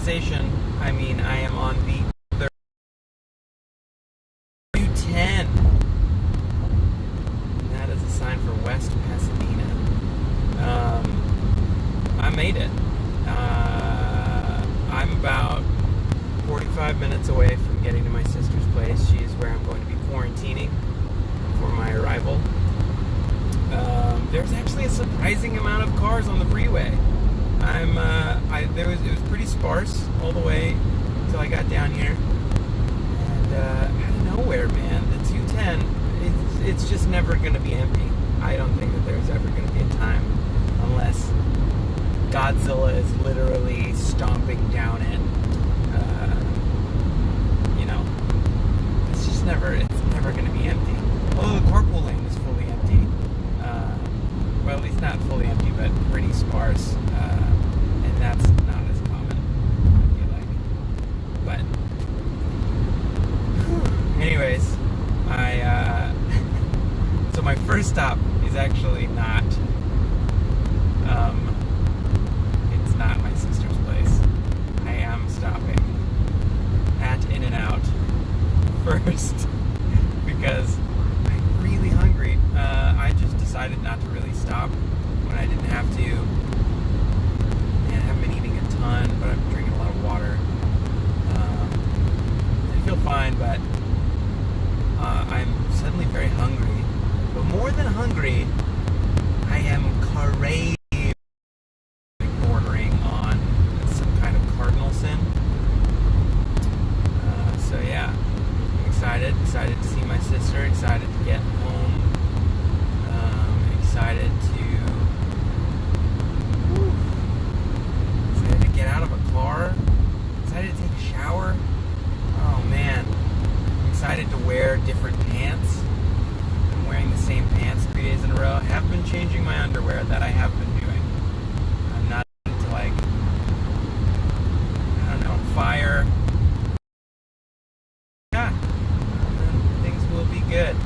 civilization, I mean I am on the 210. That is a sign for West Pasadena. I made it. I'm about 45 minutes away from getting to my sister's place. She is where I'm going to be quarantining for my arrival. There's actually a surprising amount of cars on the freeway. It was pretty sparse all the way until I got down here, and out of nowhere, man, the 210, it's just never going to be empty. I don't think that there's ever going to be a time, unless Godzilla is literally stomping down it. It's never going to be empty. Although the carpool lane is fully empty. Well, at least not fully empty, but pretty sparse. And that's not as common, I feel like. But, anyways, so my first stop is actually not, it's not my sister's place. I am stopping at In-N-Out first because I'm really hungry. I just decided not to really stop when I didn't have to. And I haven't been eating a ton, but I'm drinking a lot of water. I feel fine, but I'm suddenly very hungry. But more than hungry, I am craving, bordering on some kind of cardinal sin. So yeah, excited to see my sister, excited to get home, excited to get out of a car, excited to take a shower. Oh man, I'm excited to wear different pants. I'm wearing the same pants 3 days in a row. I have been changing my underwear that I have been doing. I'm not into fire. Yeah, and then things will be good.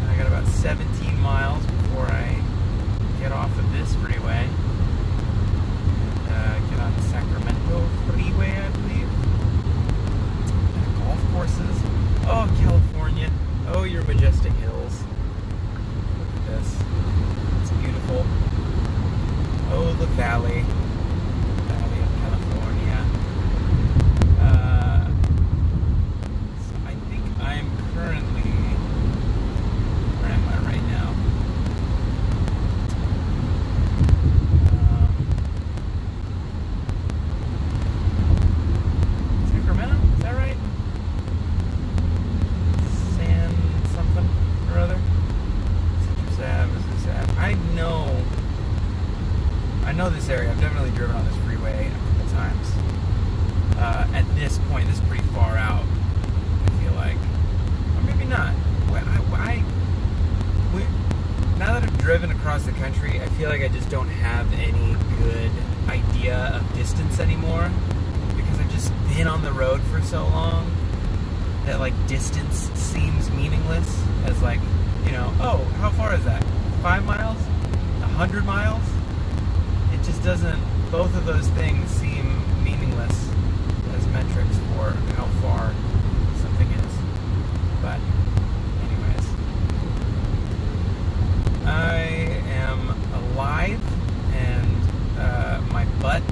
I got about 17 miles before I get off of this freeway and get on the Sacramento freeway, I believe. Golf courses. Oh, California. Oh, your majestic hills. Look at this. It's beautiful. Oh, the valley. Valley of California. So I think I'm currently... Where am I right now? Sacramento? Is that right? San something or other? Citrus Ave, is this Ave? I know this area. I've definitely driven on this freeway a couple times. At this point, this is pretty far out, I feel like. Or maybe not. Now that I've driven across the country, I feel like I just don't have any good idea of distance anymore, because I've just been on the road for so long that distance seems meaningless as oh, how far is that? 5 miles? 100 miles? It just doesn't, both of those things seem meaningless as metrics for how far something is. But anyways, I am alive, and my butt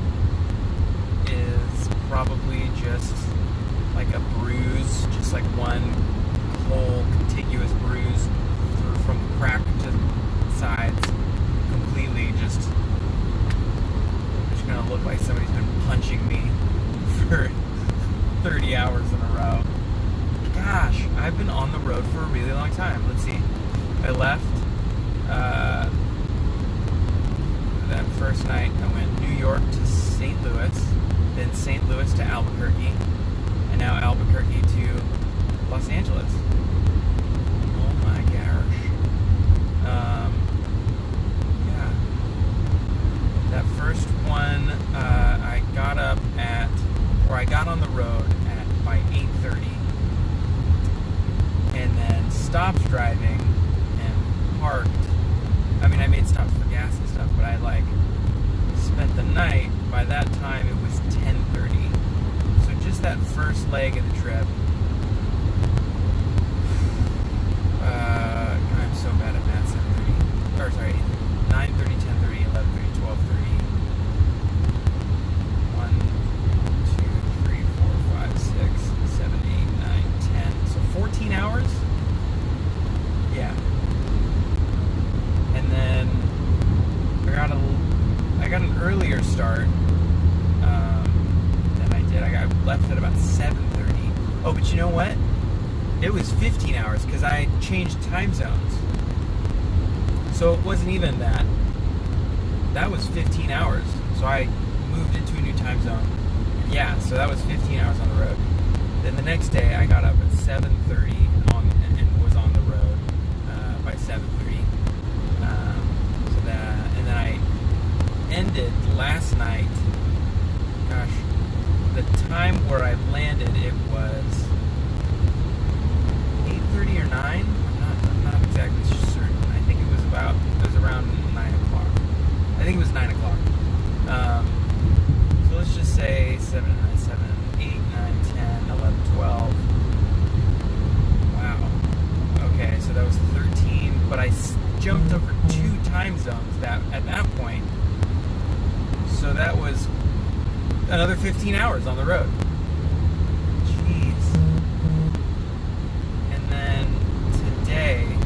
is probably just like a bruise, just like one whole contiguous bruise from crack to sides, completely just gonna look like somebody's been punching me for 30 hours in a row. Gosh, I've been on the road for a really long time. Let's see. I left that first night. I went New York to St. Louis, then St. Louis to Albuquerque, and now Albuquerque to Los Angeles. Oh my gosh. Yeah. That first one, I got on the road by 8:30, and then stopped driving and parked. I mean, I made stops for gas and stuff, but I spent the night. By that time, it was 10:30 that first leg of the trip, I'm so bad at math. 7:30, or sorry, 9:30, 10:30, 11:30, 12:30. 1, 2, 3, 4, 5, 6, 7, 8, 9, 10. So 14 hours. Yeah. And then I got an earlier start than I did. I got left at about 7:30. Oh, but you know what? It was 15 hours because I changed time zones. So it wasn't even that. That was 15 hours. So I moved into a new time zone. Yeah, so that was 15 hours on the road. Then the next day I got up at 7:30 and was on the road by 7:30. And then I ended last night. Gosh, the time where I landed, it was 8:30 or 9. I'm not exactly certain. I think it was around 9 o'clock. I think it was 9 o'clock. So let's just say 7, 8, 9, 10, 11, 12. Wow. Okay, so that was 13, but I jumped over 2 time zones at that point. So that was another 15 hours on the road. Jeez. And then today,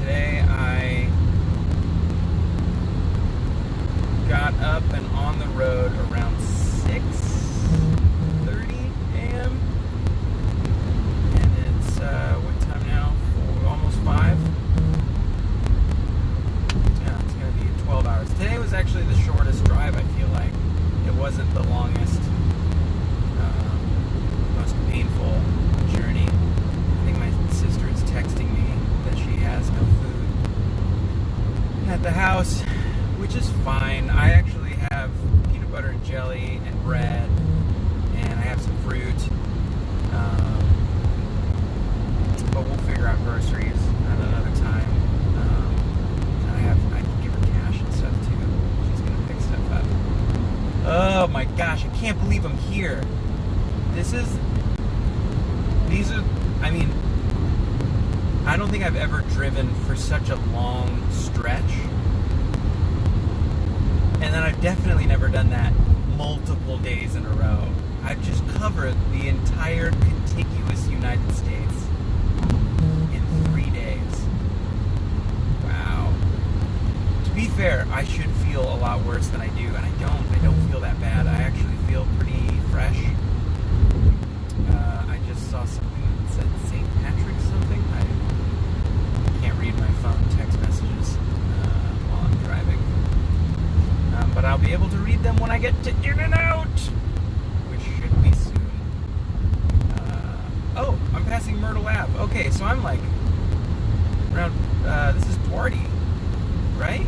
today I got up and on the road around 6:30 a.m. And it's, what time now? Almost 5. Yeah, it's going to be 12 hours. Today was actually the shortest drive, I feel like. It wasn't the longest, most painful journey. I think my sister is texting me that she has no food at the house, which is fine. I actually have peanut butter and jelly and bread, and I have some fruit. But we'll figure out groceries at another time. I can give her cash and stuff too. She's gonna pick stuff up. Oh my gosh, I can't believe I'm here. I don't think I've ever driven for such a long stretch. And then I've definitely never done that multiple days in a row. I've just covered the entire contiguous United States in 3 days. Wow. To be fair, I should feel a lot worse than I do, and I don't feel that bad. I actually feel pretty fresh. I just saw something that said St. Patrick's something. I can't read my phone text messages while I'm driving. But I'll be able to read them when I get to in and out, which should be soon. Oh, I'm passing Myrtle Ave. Okay, so I'm like around, this is Duarte, right?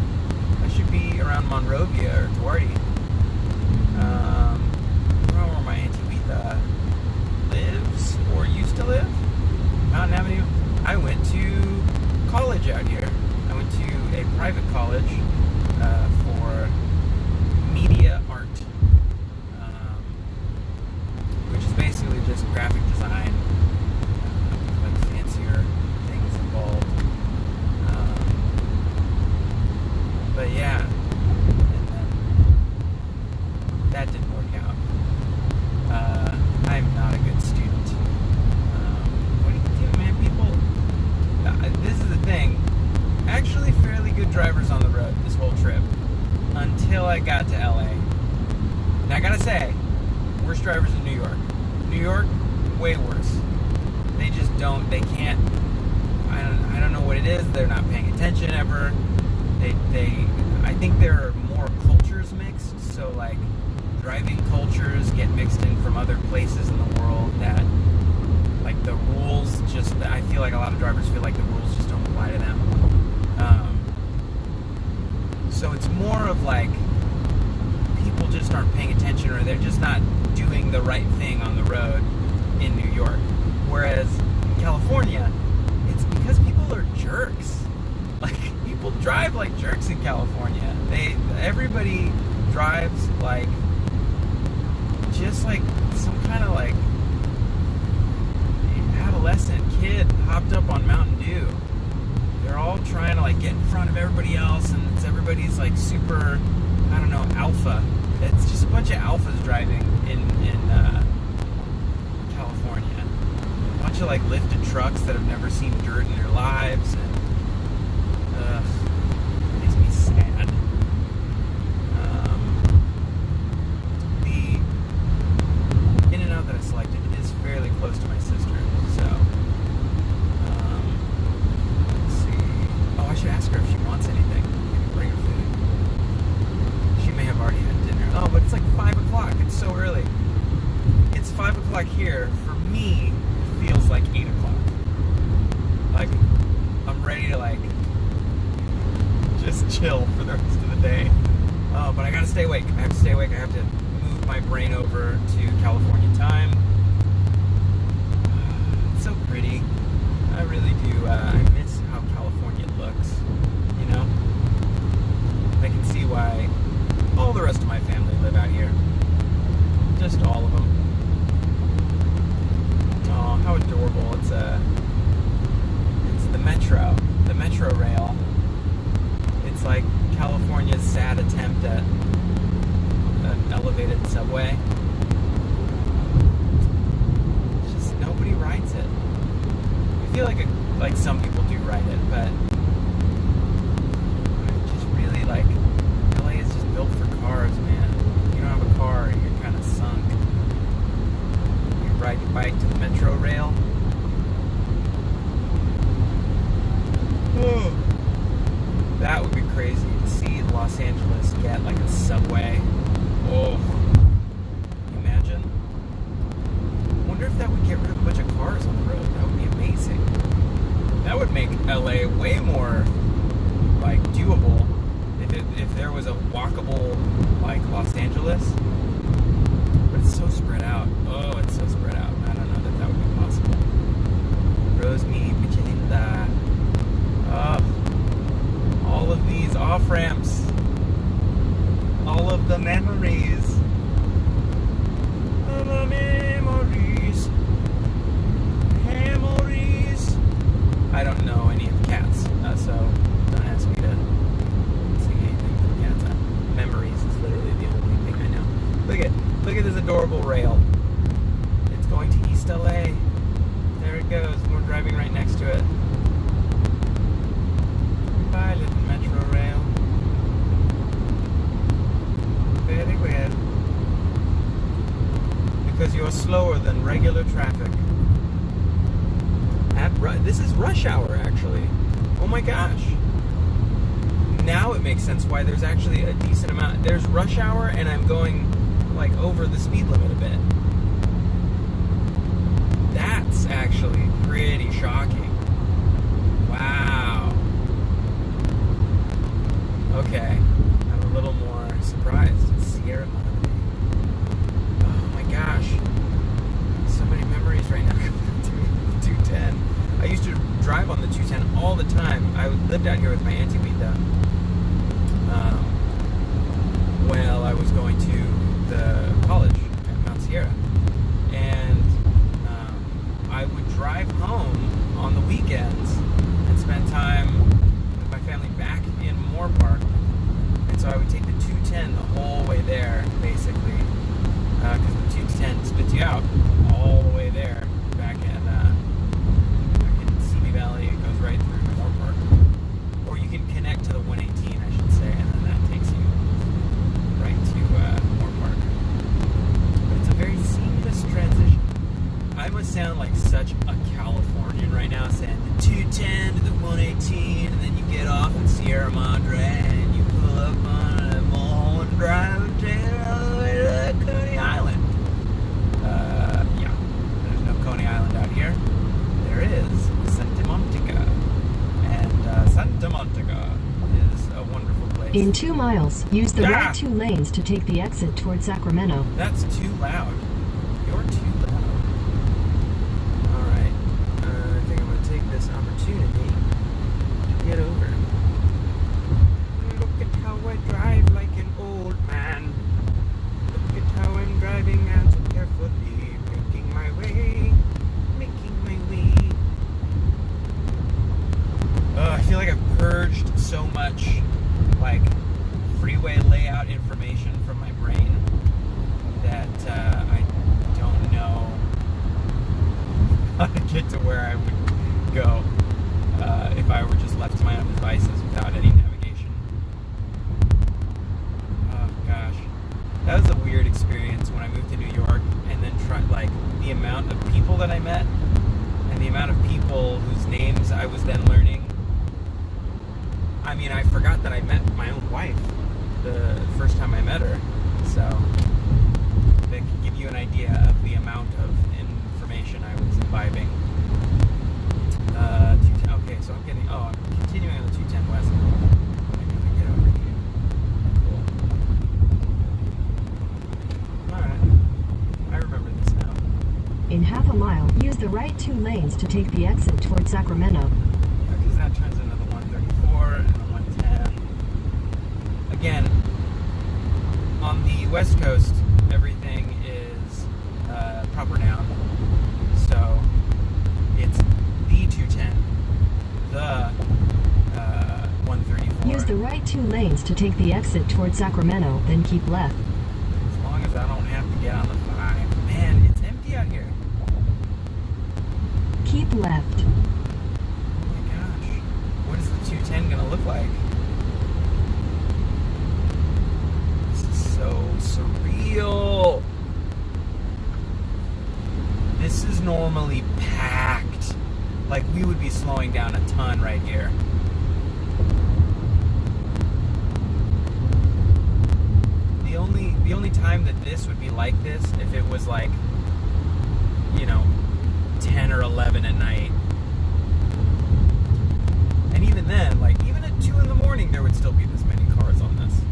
I should be around Monrovia or Duarte. Around where my Auntie Letha lives or used to live. Mountain Avenue. I went to college out here. I went to a private college for media art, which is basically just graphic design, like fancier things involved. But yeah, and then that didn't work out. I'm not a good student. What do you do, man? People, this is the thing. Actually, fairly good drivers on the road this whole trip until I got to LA. And I gotta say, worst drivers in New York. New York, way worse. They just they can't, I don't know what it is. They're not paying attention ever. I think there are more cultures mixed, so like driving cultures get mixed in from other places in the world that, like the rules I feel like a lot of drivers feel like the rules just don't apply to them. So it's more of like people just aren't paying attention, or they're just not doing the right thing on the road in New York. Whereas in California, it's because people are jerks. Like, people drive like jerks in California. Everybody drives like just like some kind of like adolescent kid hopped up on Mountain Dew. They're all trying to like get in front of everybody else, and everybody's like super, I don't know, alpha. It's just a bunch of alphas driving in California. A bunch of like lifted trucks that have never seen dirt in their lives, and it makes me sad. The In-N-Out that I selected is fairly close to my sister, so let's see. Oh, I should ask her if she wants anything. I can bring her food. She may have already had dinner. Oh, but it's like 5 o'clock. It's so early. It's 5 o'clock here. For me, it feels like 8 o'clock. Like, I'm ready to, like, just chill for the rest of the day. But I gotta stay awake. I have to stay awake. I have to move my brain over to California time. It's so pretty. I really do. I miss how California looks, you know? I can see why all the rest of my family live out here. Just all of them. Oh, how adorable. It's the Metro Rail. It's like California's sad attempt at an elevated subway. It's just nobody rides it. I feel like some people do ride it, but I just really like LA is just built for cars, man. If you don't have a car, you're kind of sunk. You ride your bike to the Metro Rail. That would be crazy to see Los Angeles get like a subway. Oh, imagine. I wonder if that would get rid of a bunch of cars on the road. That would be amazing. That would make LA way more like doable if there was a walkable like Los Angeles. But it's so spread out. Oh, it's so spread out. I don't know that would be possible. Rosemead, Michelinda. All of these off-ramps. All of the memories. All the memories. Memories. I don't know any of Cats, so don't ask me to sing anything from Cats. Memories is literally the only thing I know. Look at this adorable rail. It's going to East LA. There it goes. We're driving right next to it. Bye, little Metro Rail. Very well. Because you're slower than regular traffic. This is rush hour, actually. Oh my gosh. Now it makes sense why there's actually a decent amount. There's rush hour, and I'm going, like, over the speed limit a bit. That's actually pretty shocking. Wow. Okay, I'm a little more surprised. It's Sierra Madre. Oh my gosh. So many memories right now coming to me. 210. I used to drive on the 210 all the time. I lived out here with my auntie Rita. While I was going to the college at Mount Sierra. And I would drive home on the weekends and spend time with my family back in Moore Park. And so I would take the 210 the whole way there, basically, because the 210 spits you out all the way there, back in Simi Valley. It goes right through Moore Park. Or you can connect to the 118, I should say, and then that takes you right to Moore Park. But it's a very seamless transition. I must sound like such a Californian right now, saying the 210 to the 118, and then you get off at Sierra Madre, and you pull up on a Mulholland Drive all the way to Coney Island. Yeah, there's no Coney Island out here. There is Santa Monica, and Santa Monica is a wonderful place. In 2 miles, use the right 2 lanes to take the exit toward Sacramento. That's too loud. You're too loud. Alright. I think I'm going to take this opportunity to get over. Look at how I drive like an old man. Look at how I'm driving at out information from my brain that I don't know how to get to where I would go if I were just left to my own devices without any navigation. Oh gosh, that was a weird experience when I moved to New York, and then the amount of people that I met and the amount of people whose names I was then learning. I mean, I forgot that I met my own wife the first time I met her, so that can give you an idea of the amount of information I was imbibing. Okay, so I'm continuing on the 210 West. I gotta get over here. Cool. Alright, I remember this now. In half a mile, use the right 2 lanes to take the exit toward Sacramento. Because that turns into the 134 and the 110. Again, on the West Coast, everything is proper noun. So it's the 210, the 134. Use the right 2 lanes to take the exit toward Sacramento, then keep left. As long as I don't have to get on the 5. Man, it's empty out here. Keep left. Oh my gosh. What is the 210 gonna look like? This is so surreal. This is normally packed. Like, we would be slowing down a ton right here. The only time that this would be like this if it was like, 10 or 11 at night. And even then, like, even at 2 in the morning, there would still be this many cars on this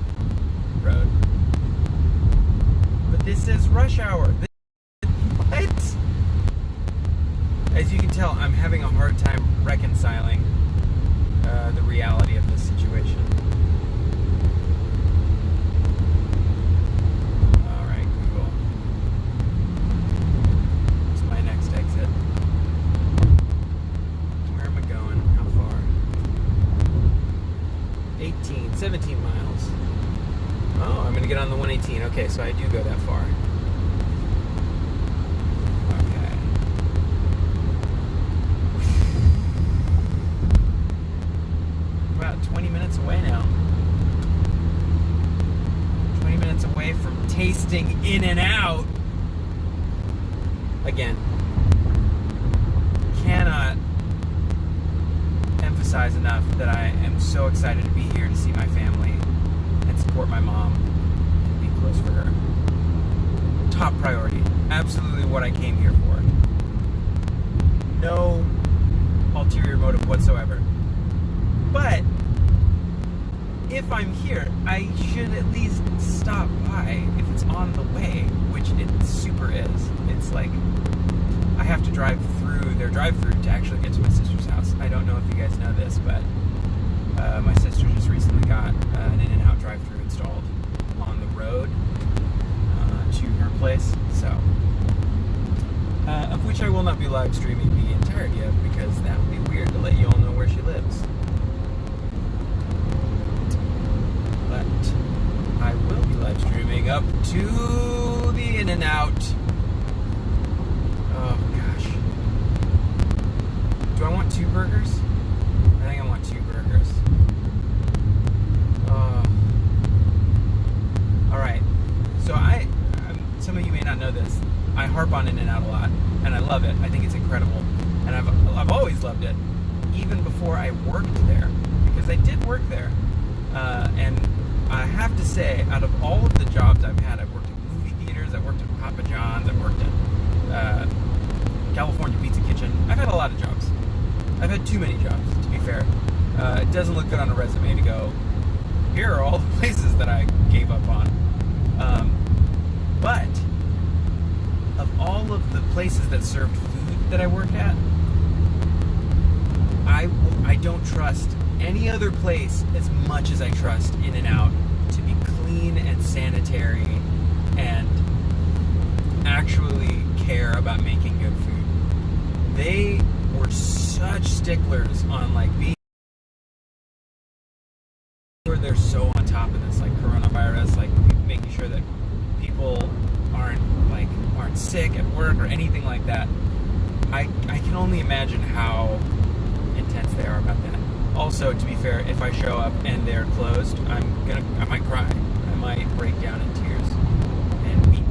road. But this is rush hour. What? As you can tell, I'm having a hard time reconciling the reality of this situation. Alright, Google. What's my next exit? Where am I going? How far? 17 miles. Oh, I'm going to get on the 118. Okay, so I do go that far. About 20 minutes away now. 20 minutes away from tasting In-N-Out. Again, cannot emphasize enough that I am so excited to be here to see my family and support my mom and be close for her. Top priority. Absolutely what I came here for. No ulterior motive whatsoever. But if I'm here, I should at least stop by if it's on the way, which it super is. It's like I have to drive through their drive-through to actually get to my sister's house. I don't know if you guys know this, but my sister just recently got an In-N-Out drive-through installed on the road to her place. So, of which I will not be live streaming the entirety of, because that would be weird to let you all know where she lives. But I will be live streaming up to the In-N-Out. Oh gosh. Do I want 2 burgers? I think I want 2 burgers. Alright. So some of you may not know this. I harp on In-N-Out a lot, and I love it. I think it's incredible. And I've always loved it, even before I worked there, because I did work there. And I have to say, out of all of the jobs I've had, I've worked at movie theaters, I've worked at Papa John's, I've worked at California Pizza Kitchen. I've had a lot of jobs. I've had too many jobs, to be fair. It doesn't look good on a resume to go, here are all the places that I gave up on. But of all of the places that served food that I worked at, I don't trust any other place as much as I trust In-N-Out to be clean and sanitary and actually care about making good food. They were such sticklers on like being, they're so on top of this, like coronavirus, like sure that people aren't sick at work or anything like that. I can only imagine how intense they are about that. Also, to be fair, if I show up and they're closed, I might cry. I might break down in tears and weep.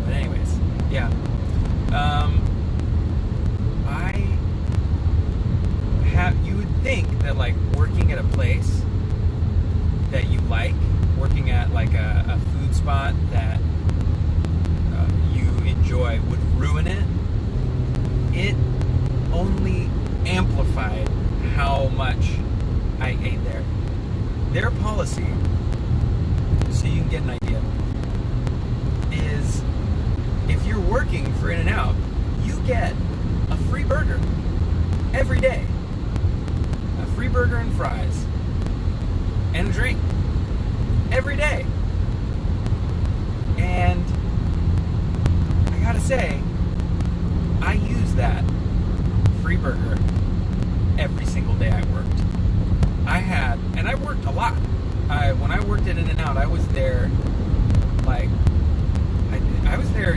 But anyways, yeah. You would think that like working at a place that you like, working at like a food spot that you enjoy would ruin it. It only amplified how much I ate there. Their policy, so you can get an idea, is if you're working for In-N-Out, you get a free burger every day. A free burger and fries. And a drink. Every day. And I gotta say, I use that free burger every single day I worked. And I worked a lot. When I worked at In-N-Out, I was there, I was there